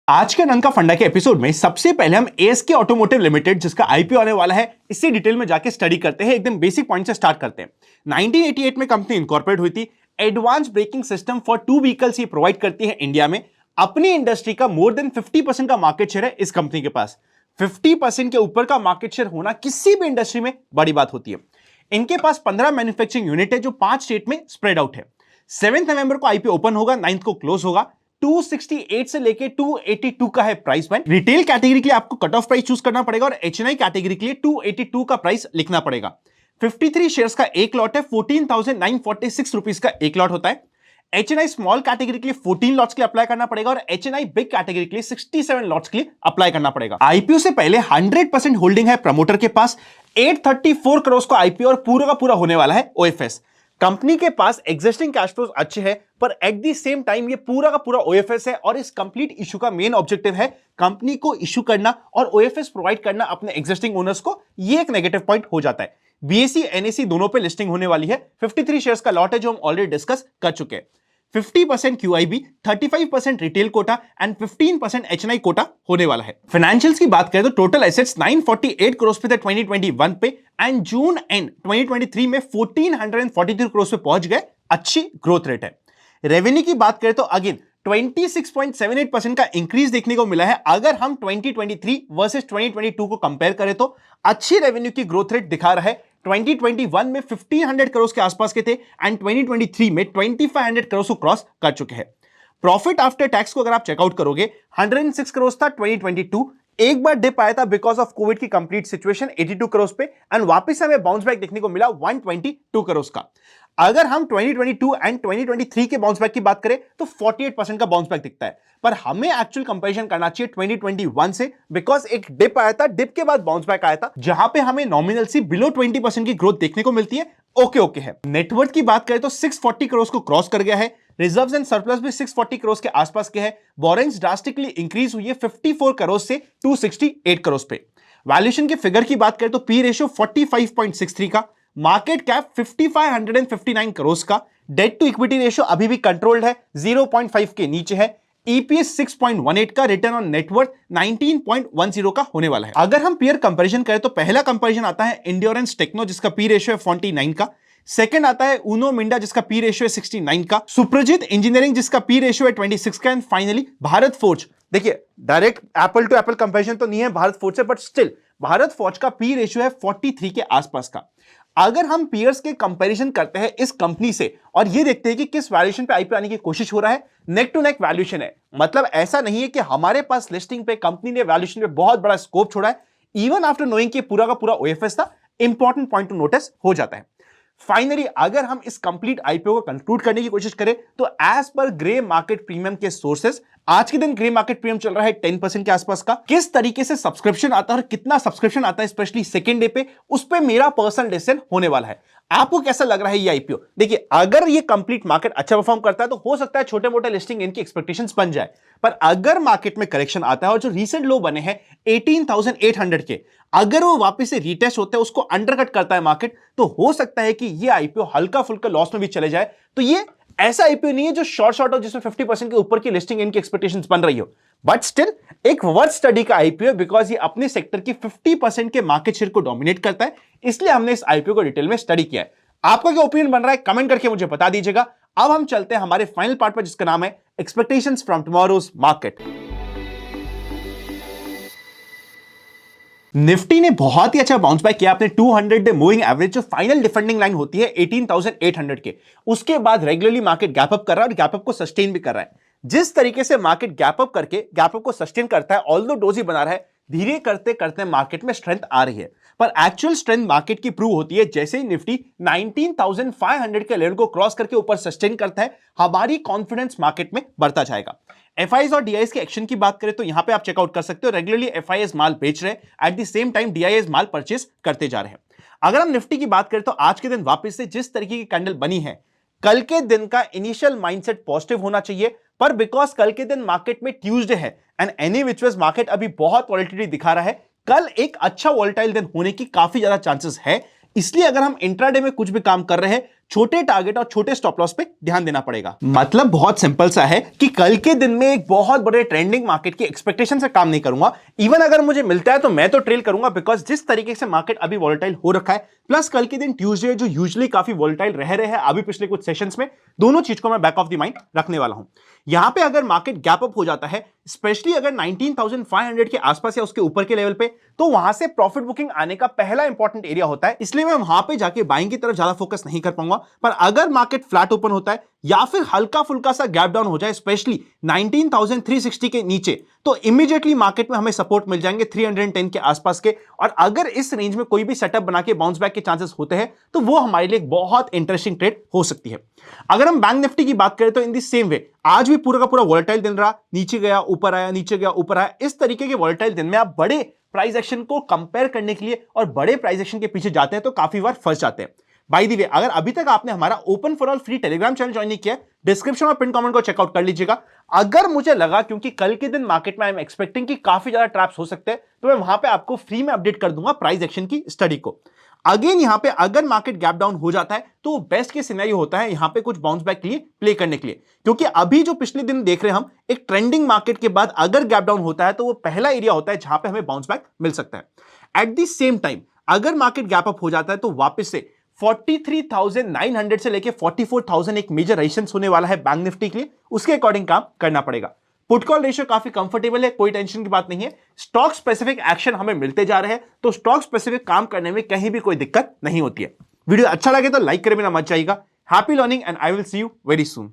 आज के रंग का फंडा के एपिसोड में सबसे पहले हम एएसके ऑटोमोटिव लिमिटेड जिसका आईपीओ आने वाला है इससे डिटेल में जाके स्टडी करते हैं। एकदम बेसिक पॉइंट से स्टार्ट करते हैं। 1988 में कंपनी इनकॉर्पोरेट हुई थी। Advance braking system for two vehicles ये प्रोवाइड करती है इंडिया में। अपनी इंडस्ट्री का मोर देन 50% का मार्केट शेयर है इस कंपनी के पास। 50% के ऊपर का मार्केट शेयर होना किसी भी इंडस्ट्री में बड़ी बात होती है। इनके पास 15 मैन्युफैक्चरिंग यूनिट है जो 5 स्टेट में स्प्रेड आउट है। 7 नवंबर को आईपीओ ओपन होगा, 9 को क्लोज होगा। 268 से लेके 282 का है प्राइस बैंड। रिटेल कैटेगरी के लिए आपको कट ऑफ प्राइस चूज करना पड़ेगा और एचएनआई कैटेगरी के लिए 282 का प्राइस लिखना पड़ेगा। 53 शेयर्स का एक लॉट है, 14,946 रुपीस का एक लॉट होता है। एचएनआई स्मॉल कैटेगरी के लिए 14 लॉट्स के लिए अप्लाई करना पड़ेगा और एचएनआई बिग कैटेगरी के लिए 67 लॉट्स के लिए अप्लाई करना पड़ेगा। आईपीओ से पहले 100% होल्डिंग है प्रमोटर के पास। 834 करोड़ का आईपीओ और पूरा का पूरा होने वाला है ओएफएस। कंपनी के पास एग्जिस्टिंग कैश फ्लोज अच्छे हैं, पर एट द सेम टाइम ये पूरा का पूरा ओएफएस है और इस कंप्लीट इशू का मेन ऑब्जेक्टिव है कंपनी को इशू करना और ओएफएस प्रोवाइड करना अपने एग्जिस्टिंग ओनर्स को। ये एक नेगेटिव पॉइंट हो जाता है। बीएसई एनएसई दोनों पे लिस्टिंग होने वाली है। 53 शेयर्स का लॉट है जो हम ऑलरेडी डिस्कस कर चुके हैं। 50% QIB, 35% retail quota and 15% HNI quota होने वाला है। फाइनेंशियल्स की बात करें तो टोटल एसेट्स 948 करोड़ पे थे 2021 पे एंड जून एंड 2023 में 1443 करोड़ पे पहुंच गए। अच्छी ग्रोथ रेट है। रेवेन्यू की बात करें तो अगेन 26.78% का इंक्रीज देखने को मिला है। अगर हम 2023 वर्सेस 2022 को कंपेयर करें तो अच्छी रेवेन्यू की ग्रोथ रेट दिखा रहा है। 2021 में 1500 करोड़ के आसपास के थे एंड 2023 में 2500 करोड़ को क्रॉस कर चुके हैं। प्रॉफिट आफ्टर टैक्स को अगर आप चेकआउट करोगे 106 करोड़ था 2022। एक बार डिप आया था बिकॉज ऑफ कोविड की कंप्लीट सिचुएशन 82 करोड़ पे एंड वापस हमें बाउंस बैक देखने को मिला 122 करोड़ का। अगर हम 2022 एंड 2023 के बाउंस बैक की बात करें तो 48% का बाउंस बैक दिखता है, पर हमें एक्चुअल कंपैरिजन करना चाहिए 2021 से बिकॉज एक डिप आया था, डिप के बाद बाउंस बैक आया था जहां पे हमें नॉमिनल सी बिलो 20% की ग्रोथ देखने को मिलती है। ओके है। नेटवर्थ की बात करें तो 640 करोड़ को क्रॉस कर गया है। रिजर्व्स एंड सरप्लस भी 640 करोड़ के आसपास के हैं। बोरेंग्स ड्रास्टिकली इंक्रीज हुई है 54 करोड़ से 268 करोड़ पे। वैल्यूएशन के फिगर की बात करें तो पी रेशियो 45.63 का, मार्केट कैप 5559 करोड़ का, डेट टू इक्विटी रेशियो अभी भी कंट्रोल्ड है 0.5 के नीचे है। ईपीएस 6.18 का, रिटर्न ऑन नेटवर्थ 19.10 का होने वाला है। अगर हम पीयर कंपैरिजन करें तो पहला कंपैरिजन आता है इंड्योरेंस टेक्नो जिसका पी रेशियो है 49 का। सेकंड आता है उनो मिंडा जिसका पी रेशियो है 69 का। सुप्रजीत इंजीनियरिंग जिसका पी रेशियो है 26 का एंड फाइनली भारत फोर्ज। देखिए direct apple to apple comparison तो नहीं है भारत फोर्ज से, बट स्टिल भारत फोर्ज का पी रेशियो है 43 के आसपास का। अगर हम पीयर्स के कंपैरिजन करते हैं इस कंपनी से और ये देखते हैं कि किस वैल्यूएशन पे आईपीओ आने की कोशिश हो रहा है, नेक टू नेक वैल्यूएशन है। मतलब ऐसा नहीं है कि हमारे पास लिस्टिंग पे कंपनी ने वैल्यूएशन पे बहुत बड़ा स्कोप छोड़ा है। इवन आफ्टर नोइंग कि पूरा का पूरा ओएफएस था, इंपॉर्टेंट पॉइंट टू नोटिस हो जाता है। फाइनली अगर हम इस कंप्लीट आईपीओ को कंक्लूड करने की कोशिश करें तो as per grey market premium के सोर्सेस आज के दिन ग्रे मार्केट प्रीमियम चल रहा है 10% के आसपास का। किस तरीके से सब्सक्रिप्शन आता है और कितना सब्सक्रिप्शन आता है स्पेशली सेकंड डे पे, उस पे मेरा पर्सनल डिसीजन होने वाला है। आपको कैसा लग रहा है ये आईपीओ? देखिए अगर ये कंप्लीट मार्केट अच्छा परफॉर्म करता है तो हो सकता है छोटे मोटे लिस्टिंग इनकी एक्सपेक्टेशंस बन जाए, पर अगर मार्केट में करेक्शन आता है और जो रीसेंट लो बने हैं 18,800 के, अगर वो वापस से रीटेस्ट होते हैं, उसको अंडरकट करता है मार्केट, तो हो सकता है कि ये आईपीओ हल्का फुल्का लॉस में भी चले जाए। तो ये ऐसा आईपीओ नहीं है जो शॉर्ट हो जिसमें 50% के ऊपर की लिस्टिंग इनकी एक्सपेक्टेशंस बन रही हो, बट स्टिल एक वर्थ स्टडी का आईपीओ बिकॉज ये अपने सेक्टर की 50% के मार्केट शेयर को डोमिनेट करता है। इसलिए हमने इस आईपीओ को डिटेल में स्टडी किया है। आपका क्या ओपिनियन बन रहा है कमेंट करके मुझे बता दीजिएगा। अब हम चलते हैं हमारे फाइनल पार्ट पर जिसका नाम है expectations from tomorrow's market. Nifty ने बहुत ही अच्छा बाउंस बैक किया अपने 200 डे मूविंग एवरेज, जो फाइनल डिफेंडिंग लाइन होती है 18,800 के, उसके बाद रेगुलरली मार्केट गैप अप कर रहा है और गैप अप को सस्टेन भी कर रहा है। जिस तरीके से मार्केट गैप अप करके गैप अप को सस्टेन करता है, ऑल्दो डोजी बना रहा है, धीरे करते करते मार्केट में स्ट्रेंथ आ रही है, पर एक्चुअल स्ट्रेंथ मार्केट की प्रूव होती है जैसे ही निफ्टी 19,500 के लेवल को क्रॉस करके ऊपर सस्टेन करता है। हमारी कॉन्फिडेंस मार्केट में बढ़ता जाएगा। एफआईएस और डीआईएस के एक्शन की बात करें तो यहां पे आप चेकआउट कर सकते हो। रेगुलरली एफआईएस माल बेच रहे हैं, at the same time DIIs mall purchase करते जा रहे हैं। अगर हम निफ्टी की बात करें तो आज के दिन वापस से जिस तरीके की कैंडल बनी है, कल के दिन का इनिशियल माइंडसेट पॉजिटिव होना चाहिए, पर बिकॉज कल के दिन मार्केट में ट्यूसडे है and any which ways market अभी बहुत वॉलेटिलिटी दिखा रहा है, कल एक अच्छा वॉलेटाइल दिन होने की काफी ज्यादा चांसेस है। इसलिए अगर हम इंट्राडे में कुछ भी काम कर रहे हैं, छोटे टारगेट और छोटे स्टॉप लॉस पे ध्यान देना पड़ेगा। मतलब बहुत सिंपल सा है कि कल के दिन में एक बहुत बड़े ट्रेंडिंग मार्केट की एक्सपेक्टेशन से काम नहीं करूंगा। इवन अगर मुझे मिलता है तो मैं तो ट्रेल करूंगा, बिकॉज जिस तरीके से मार्केट अभी वॉलेटाइल हो रखा है, प्लस कल के दिन ट्यूसडे जो यूजुअली काफी वॉलेटाइल रह रहे हैं अभी पिछले कुछ सेशंस में, दोनों चीज को मैं बैक ऑफ द माइंड रखने वाला हूं। यहां पे अगर मार्केट गैप अप हो जाता है, स्पेशली अगर 19,500 के आसपास या उसके ऊपर के लेवल पे, तो वहां से प्रॉफिट बुकिंग आने का पहला इंपॉर्टेंट एरिया होता है। इसलिए मैं वहां पे जाके बाइंग की तरफ ज्यादा फोकस नहीं कर पाऊंगा। पर अगर मार्केट फ्लैट ओपन होता है या फिर हल्का फुल्का सा गैप डाउन हो जाए, स्पेशली 19,360 के नीचे, तो इमीडिएटली मार्केट में हमें सपोर्ट मिल जाएंगे 310 के आसपास के। और अगर इस रेंज में कोई भी सेटअप बना के बाउंस बैक के चांसेस होते हैं तो वो हमारे लिए एक बहुत इंटरेस्टिंग ट्रेड हो सकती है। अगर हम बैंक निफ्टी की बात करें तो इन द सेम वे आज भी पूरा का पूरा वॉलेटाइल दिन रहा, नीचे गया ऊपर आया, नीचे गया ऊपर आया। इस तरीके के वॉलेटाइल दिन में आप बड़े प्राइस एक्शन को कंपेयर करने के लिए और बड़े प्राइस एक्शन के पीछे जाते हैं तो काफी बार फंस जाते हैं। बाय द वे, अगर अभी तक आपने हमारा open for all free Telegram channel join नहीं किया, डिस्क्रिप्शन में पिन कमेंट को चेकआउट कर लीजिएगा। अगर मुझे लगा क्योंकि कल के दिन मार्केट में आई एम एक्सपेक्टिंग कि काफी ज्यादा ट्रैप्स हो सकते हैं, तो मैं वहां पे आपको फ्री में अपडेट कर दूंगा प्राइस एक्शन की स्टडी को। अगेन यहां पे अगर मार्केट गैप डाउन हो जाता है तो बेस्ट के सिनेरियो होता है यहां पे कुछ बाउंस बैक के लिए प्ले करने के लिए, क्योंकि अभी जो पिछले दिन देख रहे हैं हम, एक ट्रेंडिंग मार्केट के बाद अगर गैप डाउन होता है तो वो पहला एरिया होता है जहां पे हमें बाउंस बैक मिल सकता है। एट द सेम टाइम अगर मार्केट गैप अप हो जाता है तो वापस से 43,900 से लेके 44,000 एक मेजर रेजिस्टेंस होने वाला है बैंक निफ्टी के लिए, उसके अकॉर्डिंग काम करना पड़ेगा। पुट कॉल रेशियो काफी कंफर्टेबल है, कोई टेंशन की बात नहीं है। स्टॉक स्पेसिफिक एक्शन हमें मिलते जा रहे हैं तो स्टॉक स्पेसिफिक काम करने में कहीं भी कोई दिक्कत नहीं होती है। वीडियो अच्छा लगे तो लाइक करे बिना मत जाइएगा। Happy learning and I will see you very soon.